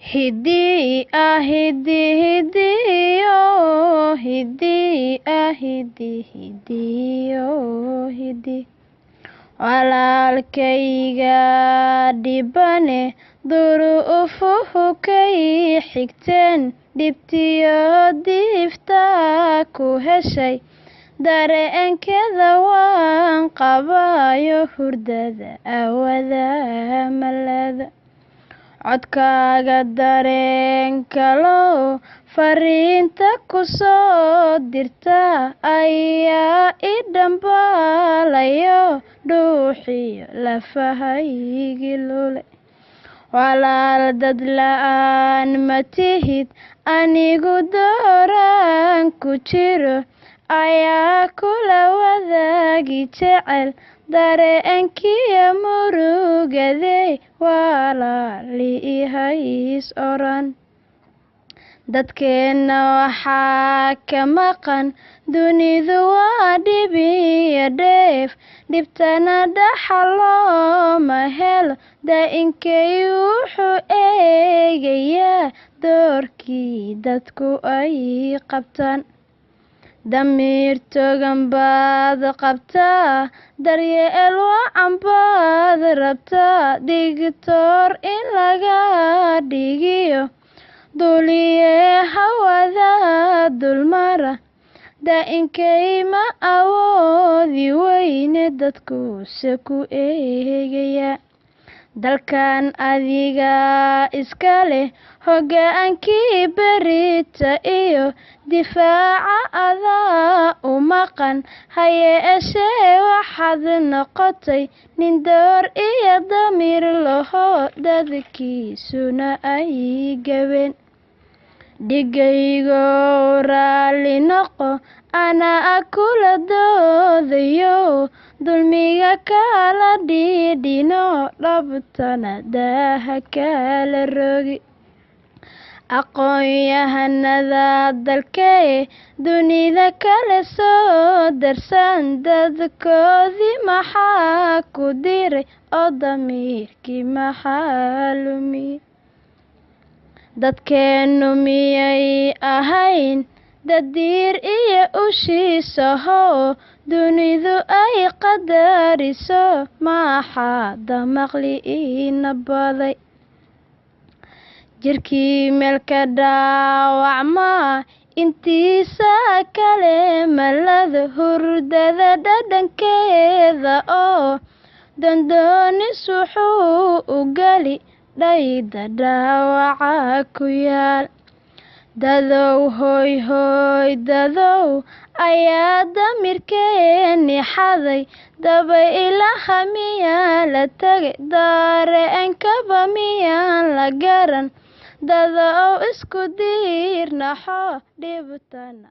Hiddi ah hiddi hiddiyo hiddi ah hiddi hiddiyo hiddi walaalkayga dhibane duruufuhu kay xigteen dhibtiyo diifta ku heshay dareenkeeda waan qabayo hurdada awada malada codkaaga dareenka loo fariinta ku soo dirta ayaa i dhambaalayo dhuuxiyo lafahaygi lule walaal dad la'aan ma tihid anigu dooraan ku jiro ayaa kula wadaagi jecel dareenkiyo murugadey walaali hays oran dadkeena waxaa ka maqan dunidu waa dhib iyo dheef dhibtana dhaxalooma helo daa'inkay wuxuu eegayaa doorkii dadku ay qabtaan damiir togan baad qabtaa daryeel wacan baad rabtaa digtoor in laga dhigiyo duuliye hawada dulmara daa'inkay ma awoodi weyne dadkuuse ku eegaya dalkan adiga iska leh hoggaankii berita iyo difaaca adaa u maqan ha yeeshee waxaad noqotay nin door iyo damiir laho dadkiisuna ay gabeen dhigaygow raalli noqo anaa kula doodayo dulmiga kala dhidhino dhabtana daaha kala rogi aqoon-yahanada dalkee dunida kale soo darsan dadkoodii maxaa ku diray oo damiirkii maxaa lumiye dadkeenu miyay ahayn dadiir iyo ushiisaho dunidu ay qadariso maxaa damaqli ina baday jirkii meelka dhaawacma intiisa kale malada hurdada dhadhankeeda oo dondoonis wuxuu u gali dhayda dhaawaca ku yaal dadow hoy hoy dadow ayaa damirkeeni xaday dabay ilaha miyaa la tegay dareenkaba miyaan la garan dadow isku diirnaxo dhibtana